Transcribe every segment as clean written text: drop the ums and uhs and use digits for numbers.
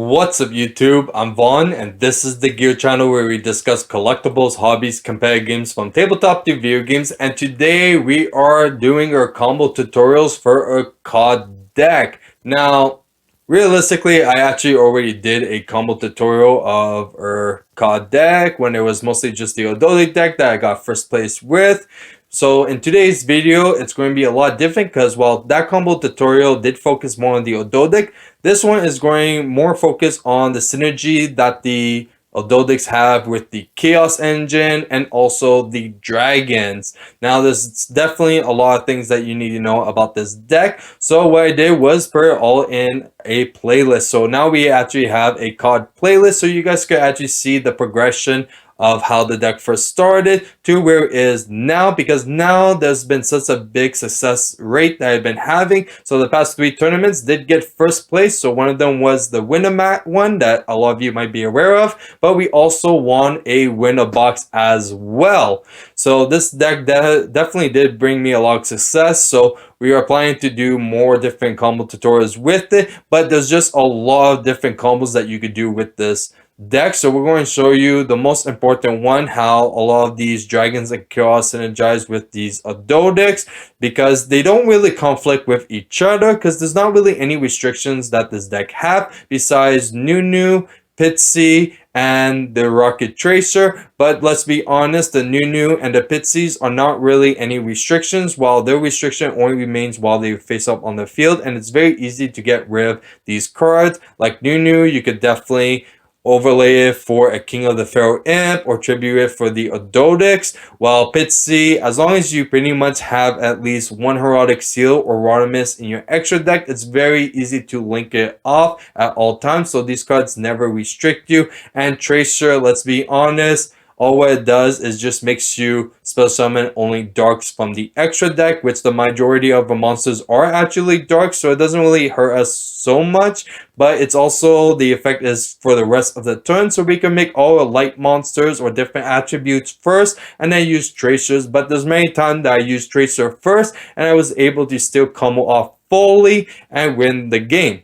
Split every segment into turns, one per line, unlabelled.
What's up YouTube? I'm Vaughn and this is the Gear channel where we discuss collectibles, hobbies, competitive games from tabletop to video games, and today we are doing our combo tutorials for a C.O.D deck. Now, realistically, I actually already did a combo tutorial of our C.O.D deck when it was mostly just the Ogdoadic deck that I got first place with. So in today's video, it's going to be a lot different because while that combo tutorial did focus more on the Ogdoadic, this one is going more focused on the synergy that the Ogdoadics have with the Chaos engine and also the Dragons. Now, there's definitely a lot of things that you need to know about this deck. So what I did was put it all in a playlist. So now we actually have a C.O.D playlist so you guys can actually see the progression of how the deck first started to where it is now, because now there's been such a big success rate that I've been having. So the past 3 tournaments did get first place. So one of them was the Win-A-Mat one that a lot of you might be aware of, but we also won a Win-A-Box as well. So this deck definitely did bring me a lot of success. So we are planning to do more different combo tutorials with it, but there's just a lot of different combos that you could do with this deck. So we're going to show you the most important one, how a lot of these Dragons and Chaos synergize with these Ogdoadics, because they don't really conflict with each other, because there's not really any restrictions that this deck have besides Nunu, Pitsy, and the Rocket Tracer. But let's be honest, the Nunu and the Pitsies are not really any restrictions, while their restriction only remains while they face up on the field, and it's very easy to get rid of these cards. Like Nunu, you could definitely overlay it for a King of the Pharaoh Imp or tribute it for the Ogdoadics, while Pitsy, as long as you pretty much have at least one Heraldic Seal or Rodimus in your extra deck, it's very easy to link it off at all times, so these cards never restrict you. And Tracer, let's be honest, all what it does is just makes you spell summon only darks from the extra deck, which the majority of the monsters are actually dark, so it doesn't really hurt us so much. But it's also, the effect is for the rest of the turn, so we can make all the light monsters or different attributes first and then use Tracers. But there's many times that I use Tracer first and I was able to still combo off fully and win the game.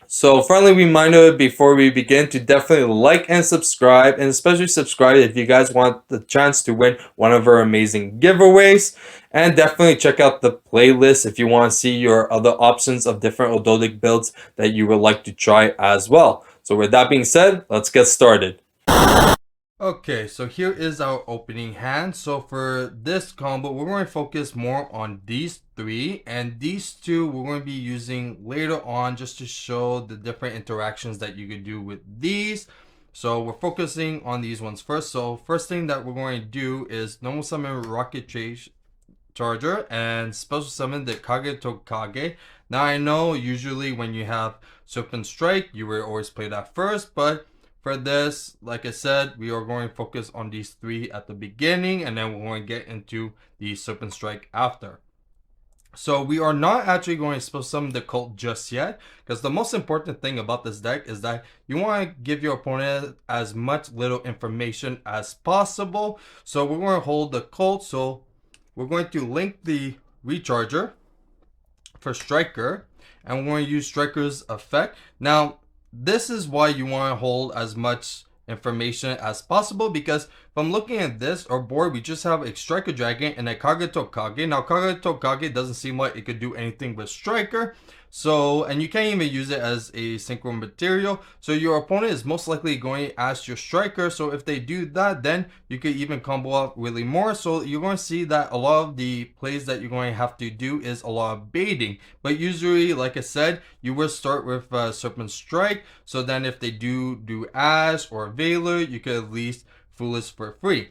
So friendly reminder before we begin to definitely like and subscribe, and especially subscribe if you guys want the chance to win one of our amazing giveaways. And definitely check out the playlist if you want to see your other options of different Ogdoadic builds that you would like to try as well. So with that being said, let's get started. Okay, so here is our opening hand. So for this combo, we're going to focus more on these 3, and these 2 we're going to be using later on just to show the different interactions that you could do with these. So we're focusing on these ones first. So first thing that we're going to do is normal summon Rocket Charger and special summon the Kage. Now I know usually when you have Serpent Strike, you will always play that first, but for this, like I said, we are going to focus on these 3 at the beginning, and then we're going to get into the Serpent Strike after. So we are not actually going to special summon the cult just yet, because the most important thing about this deck is that you want to give your opponent as much little information as possible. So we're going to hold the cult. So we're going to link the Recharger for Striker, and we're going to use Striker's effect. Now, this is why you want to hold as much information as possible, because from looking at this, our board, we just have a Striker Dragon and a Kage. Now, Kage doesn't seem like it could do anything with Striker. So, and you can't even use it as a synchro material. So your opponent is most likely going to ask your Striker. So if they do that, then you could even combo out really more. So you're going to see that a lot of the plays that you're going to have to do is a lot of baiting. But usually, like I said, you will start with Serpent Strike. So then if they do Ash or Veiler, you could at least Foolish for free.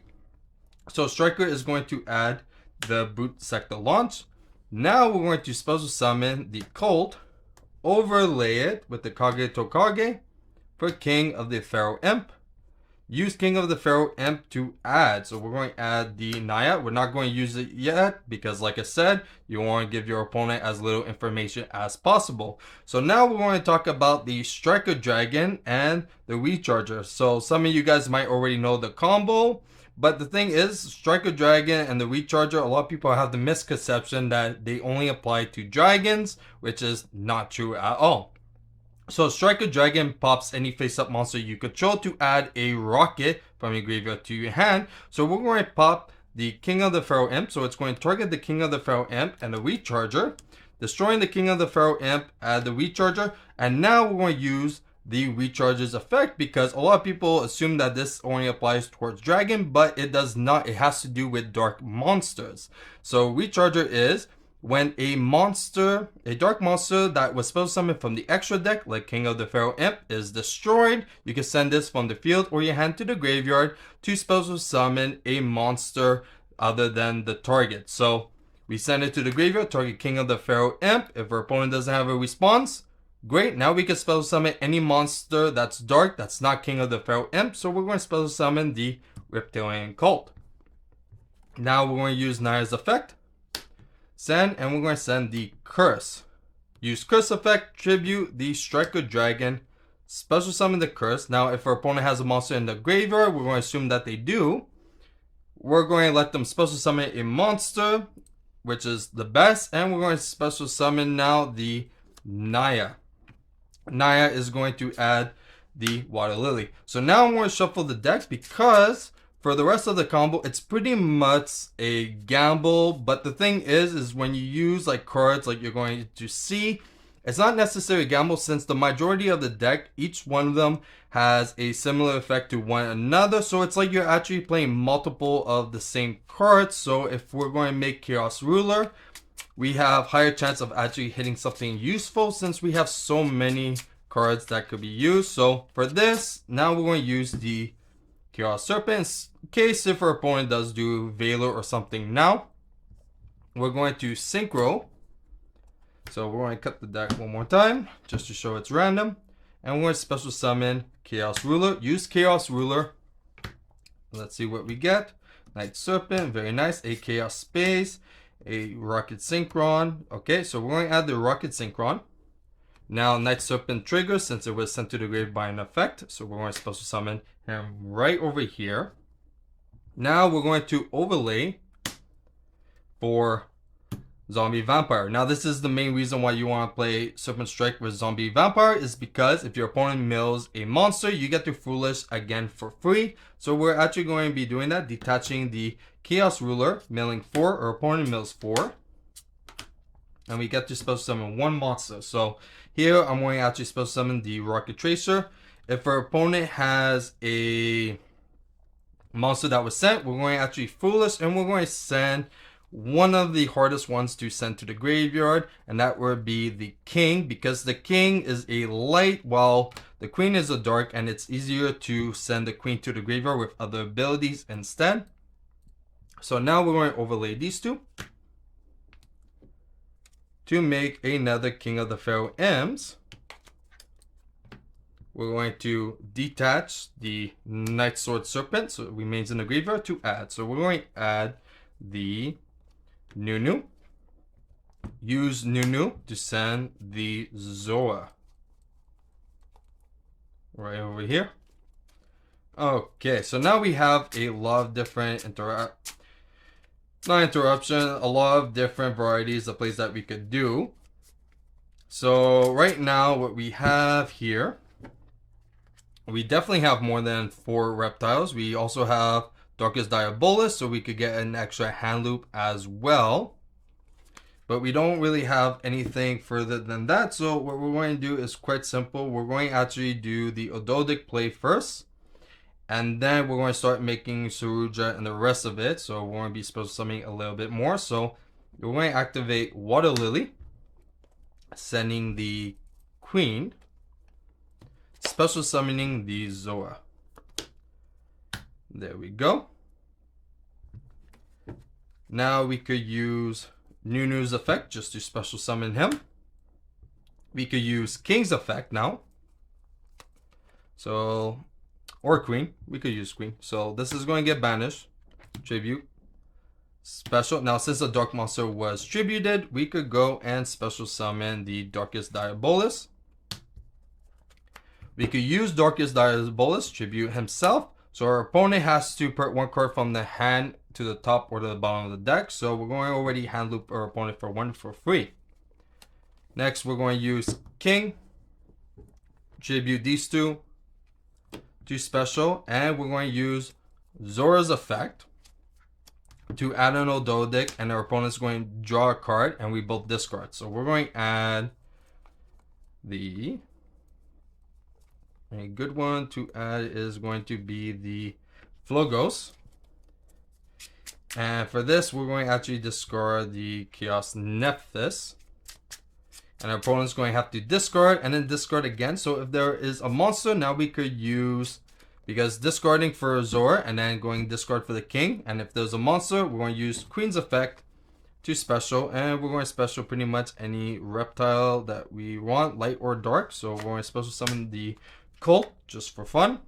So Striker is going to add the Boot Sector Launch. Now we're going to special summon the Cult, overlay it with the Kage for King of the Pharaoh Imp. Use King of the Pharaoh Imp to add. So we're going to add the Naiad. We're not going to use it yet because, like I said, you want to give your opponent as little information as possible. So now we're going to talk about the Striker Dragon and the Recharger. So some of you guys might already know the combo. But the thing is, Striker Dragon and the Recharger, a lot of people have the misconception that they only apply to dragons, which is not true at all. So strike a dragon pops any face-up monster you control to add a rocket from your graveyard to your hand. So we're going to pop the King of the Pharaoh Imp. So it's going to target the King of the Pharaoh Imp and the Recharger, destroying the King of the Pharaoh Imp, add the Recharger, and now we're going to use the Recharge's effect because a lot of people assume that this only applies towards dragon, but it does not. It has to do with dark monsters. So Recharger is when a monster, a dark monster that was spell summoned from the extra deck, like King of the Pharaoh Imp, is destroyed, you can send this from the field or your hand to the graveyard to spell summon a monster other than the target. So we send it to the graveyard, target King of the Pharaoh Imp. If our opponent doesn't have a response, great. Now we can spell summon any monster that's dark, that's not King of the Pharaoh Imp. So we're going to spell summon the Reptilian Cult. Now we're going to use Naya's effect. Send, and we're going to send the curse. Use curse effect, tribute the Striker Dragon, special summon the curse. Now, if our opponent has a monster in the graveyard, we're going to assume that they do. We're going to let them special summon a monster, which is the best, and we're going to special summon now the Naya. Naya is going to add the Water Lily. So now I'm going to shuffle the deck because for the rest of the combo, it's pretty much a gamble. But the thing is when you use like cards like you're going to see, it's not necessarily a gamble since the majority of the deck, each one of them has a similar effect to one another. So it's like you're actually playing multiple of the same cards. So if we're going to make Chaos Ruler, we have higher chance of actually hitting something useful since we have so many cards that could be used. So for this, now we're going to use the Chaos Serpent. In case if our opponent does do Valor or something now, we're going to Synchro. So we're going to cut the deck one more time just to show it's random. And we're going to special summon Chaos Ruler. Use Chaos Ruler. Let's see what we get. Night Serpent, very nice. A Chaos Space, a Rocket Synchron. Okay, so we're going to add the Rocket Synchron. Now Night Serpent triggers since it was sent to the grave by an effect. So we're going to special summon him right over here. Now we're going to overlay for Zombie Vampire. Now this is the main reason why you want to play Serpent Strike with Zombie Vampire is because if your opponent mills a monster, you get to Foolish again for free. So we're actually going to be doing that, detaching the Chaos Ruler, milling 4, our opponent mills 4. And we get to special summon one monster. So here I'm going to actually special summon the Rocket Tracer. If our opponent has a monster that was sent, we're going to actually Foolish and we're going to send one of the hardest ones to send to the graveyard, and that would be the King, because the King is a light while the Queen is a dark, and it's easier to send the Queen to the graveyard with other abilities instead. So now we're going to overlay these two to make another King of the Pharaoh Imps. We're going to detach the Night Sword Serpent, so it remains in the graveyard, to add. So we're going to add the Nunu. Use Nunu to send the Zoa. Right over here. Okay, so now we have a lot of different a lot of different varieties of plays that we could do. So right now what we have here, we definitely have more than 4 reptiles. We also have Darkest Diabolus, so we could get an extra hand loop as well. But we don't really have anything further than that. So what we're going to do is quite simple. We're going to actually do the Ogdoadic play first. And then we're going to start making Saruja and the rest of it. So we're going to be supposed to summoning a little bit more. So we're going to activate Water Lily, sending the Queen, special summoning the Zoa. There we go. Now we could use Nunu's effect just to special summon him. We could use King's effect now. So, or Queen. We could use Queen. So this is going to get banished. Tribute. Special. Now since the Dark Monster was tributed, we could go and special summon the Darkest Diabolus. We could use Darkest Diabolus, tribute himself. So our opponent has to put 1 card from the hand to the top or to the bottom of the deck. So we're going to already hand loop our opponent for 1 for free. Next, we're going to use King. tribute these two to special, and we're going to use Zora's effect to add an Ogdoadic, and our opponent's going to draw a card, and we both discard. So we're going to add a good one to add is going to be the Flogos. And for this, we're going to actually discard the Chaos Nephthys. And our opponent's going to have to discard and then discard again. So if there is a monster, now we could use, because discarding for Zora and then going discard for the king. And if there's a monster, we're going to use Queen's effect to special. And we're going to special pretty much any reptile that we want, light or dark. So we're going to special summon the Cult just for fun.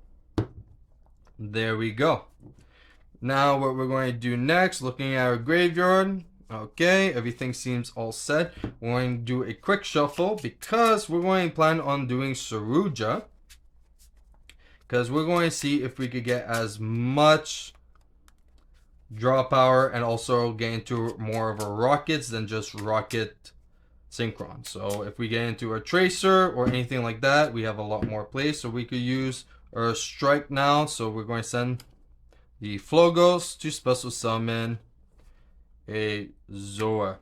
There we go. Now what we're going to do next, looking at our graveyard. Okay, everything seems all set. We're going to do a quick shuffle because we're going to plan on doing Saruja. Because we're going to see if we could get as much draw power and also get into more of a rockets than just rocket synchron. So if we get into a tracer or anything like that, we have a lot more plays. So we could use our strike now. So we're going to send the Flogos to special summon a Zora.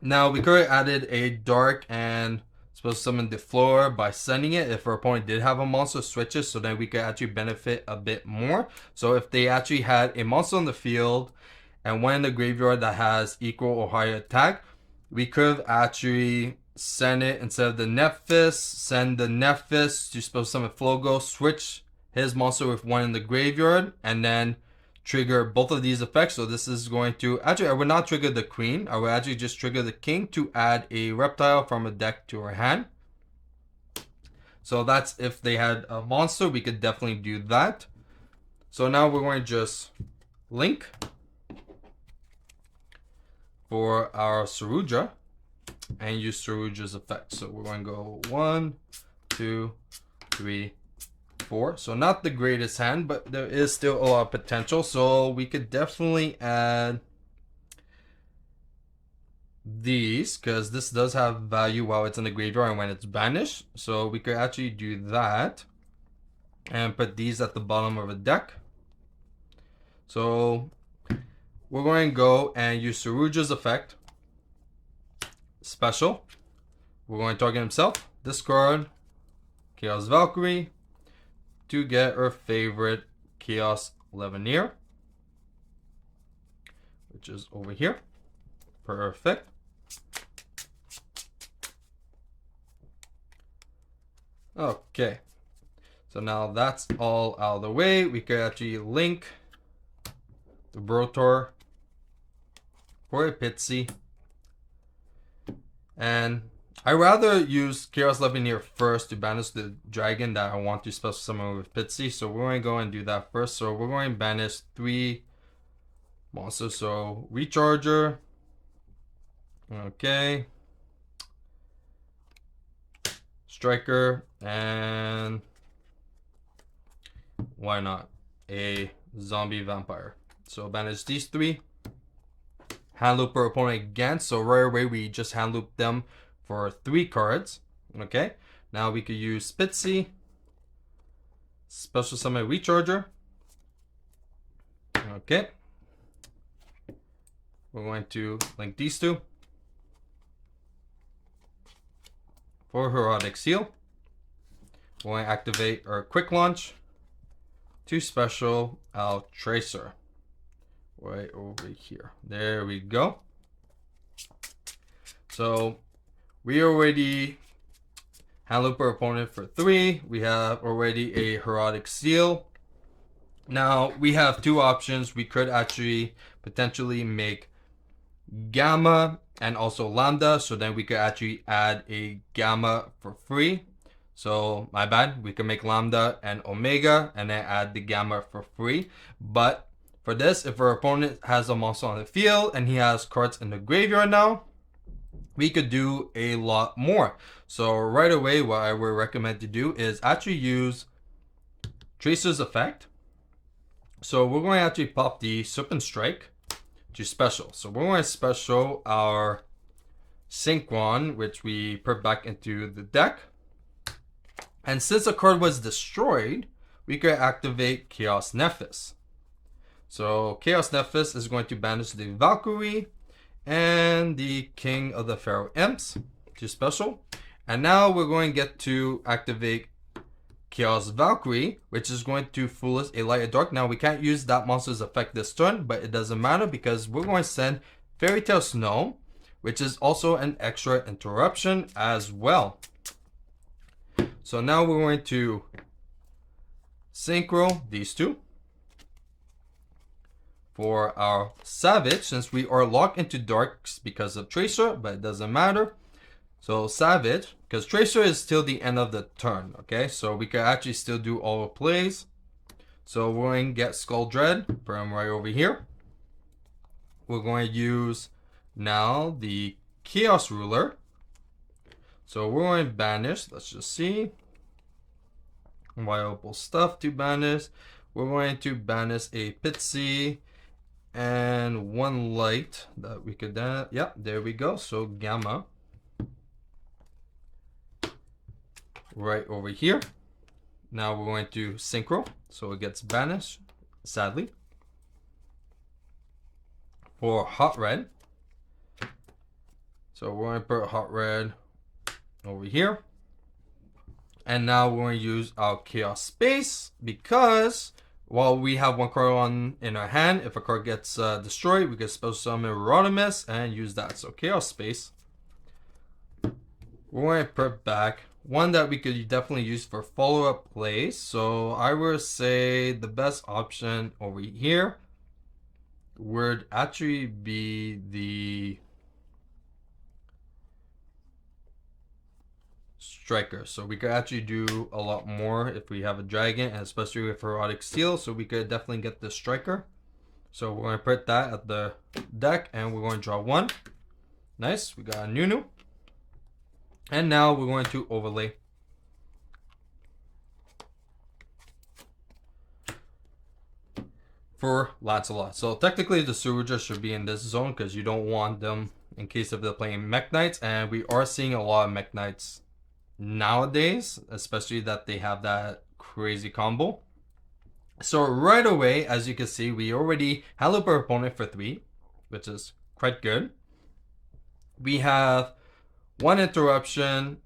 Now we could have added a dark and special summon the Flora by sending it if our opponent did have a monster switches, so then we could actually benefit a bit more. So if they actually had a monster on the field and one in the graveyard that has equal or higher attack, we could actually send it instead of the Nephthys, send the Nephthys to special summon Flogo, switch his monster with one in the graveyard, and then trigger both of these effects. So this is going to, actually I would not trigger the queen, I would actually just trigger the king to add a reptile from a deck to our hand. So that's if they had a monster, we could definitely do that. So now we're going to just link for our Saruja and use Saruja's effect. So we're going to go 1, 2, 3, 4. So not the greatest hand, but there is still a lot of potential. So we could definitely add these because this does have value while it's in the graveyard and when it's banished. So we could actually do that and put these at the bottom of a deck. So we're going to go and use Saruja's effect. Special. We're going to target himself. Discard Chaos Valkyrie to get our favorite Chaos Levineer, which is over here. Perfect. Okay. So now that's all out of the way. We could actually link the Brotor for a Pitsy. And I rather use Chaos Levineer first to banish the dragon that I want to special summon with Pitsy. So we're going to go and do that first. So we're going to banish 3 monsters. So Recharger. Okay. Striker. And why not a zombie vampire. So banish these 3. Hand loop our opponent again. So right away we just hand loop them for 3 cards. Okay. Now we could use Pitsy. Special summon Recharger. Okay. We're going to link these 2 for Herodic Seal. We're going to activate our quick launch to special out Tracer. Right over here. There we go. So we already hand loop our opponent for 3. We have already a Herodic Seal. Now we have 2 options. We could actually potentially make Gamma and also Lambda. So then we could actually add a Gamma for free. So my bad. We can make Lambda and Omega and then add the Gamma for free. But for this, if our opponent has a monster on the field and he has cards in the graveyard now, we could do a lot more. So right away, what I would recommend to do is actually use Tracer's effect. So we're going to actually pop the Serpent Strike to special. So we're going to special our Synchron, which we put back into the deck. And since a card was destroyed, we could activate Chaos Nephis. So Chaos Nephis is going to banish the Valkyrie and the King of the Pharaoh Imps, which is special. And now we're going to get to activate Chaos Valkyrie, which is going to Foolish a Light and Dark. Now we can't use that monster's effect this turn, but it doesn't matter because we're going to send Fairy Tale Snow, which is also an extra interruption as well. So now we're going to synchro these two. For our Savage, since we are locked into darks because of Tracer, but it doesn't matter. So Savage, because Tracer is still the end of the turn, okay? So we can actually still do all the plays. So we're going to get Skull Dread, put him right over here. We're going to use now the Chaos Ruler. So we're going to banish, let's just see. Viable stuff to banish. We're going to banish a Pitsy and one light that we could yeah, there we go. So Gamma right over here. Now we're going to synchro, so it gets banished, sadly. For Hot Red, so we're going to put Hot Red over here. And now we're going to use our Chaos Space because while we have one card in our hand, if a card gets destroyed, we can special summon Rodimus and use that. So Chaos Space. We're going to put back one that we could definitely use for follow-up plays. So I would say the best option over here would actually be the Striker. So we could actually do a lot more if we have a dragon, and especially with Erotic Steel. So we could definitely get the Striker. So we're going to put that at the deck and we're going to draw one. Nice, we got a Nunu. And now we're going to overlay for Lancelot. So technically the Suruja should be in this zone because you don't want them in case of they're playing Mech Knights. And we are seeing a lot of Mech Knights nowadays, especially that they have that crazy combo. So right away, as you can see, we already hello our opponent for 3, which is quite good. We have 1 interruption,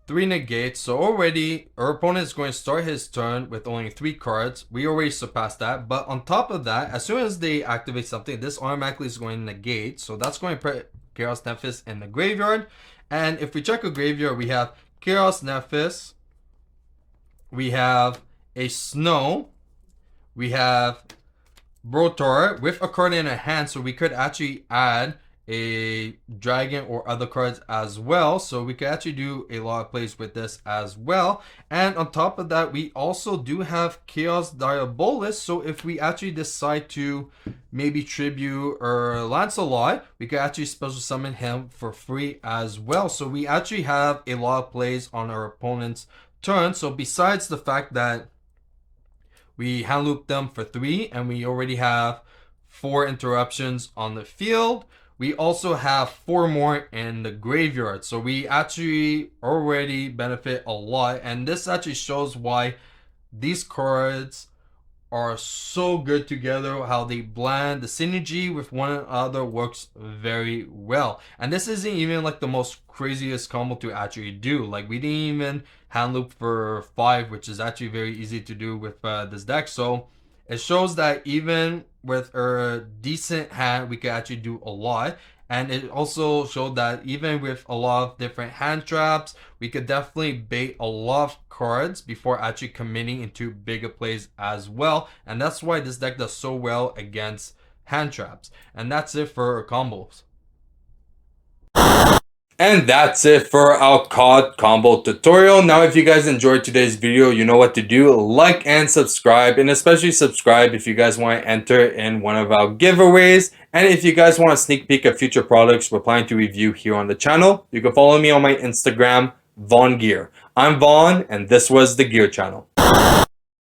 3 negates. So already our opponent is going to start his turn with only 3 cards. We already surpassed that. But on top of that, as soon as they activate something, this automatically is going to negate. So that's going to put Chaos Nephis in the graveyard. And if we check a graveyard, we have Chaos Nephis, we have a Snow, we have Brotor with a card in a hand, so we could actually add a dragon or other cards as well. So we could actually do a lot of plays with this as well. And on top of that, we also do have Chaos Diabolus. So if we actually decide to maybe tribute or Lancelot, we could actually special summon him for free as well. So we actually have a lot of plays on our opponent's turn. So besides the fact that we hand loop them for 3 and we already have 4 interruptions on the field, we also have 4 more in the graveyard. So we actually already benefit a lot. And this actually shows why these cards are so good together, how they blend. The synergy with one another works very well. And this isn't even like the most craziest combo to actually do. Like we didn't even hand loop for 5, which is actually very easy to do with this deck. So it shows that even with a decent hand, we can actually do a lot. And it also showed that even with a lot of different hand traps, we could definitely bait a lot of cards before actually committing into bigger plays as well. And that's why this deck does so well against hand traps. And that's it for our combos. And that's it for our C.O.D combo tutorial. Now, if you guys enjoyed today's video, you know what to do. Like and subscribe, and especially subscribe if you guys want to enter in one of our giveaways. And if you guys want a sneak peek of future products we're planning to review here on the channel, you can follow me on my Instagram, VaughnGear. I'm Vaughn, and this was the Gear Channel.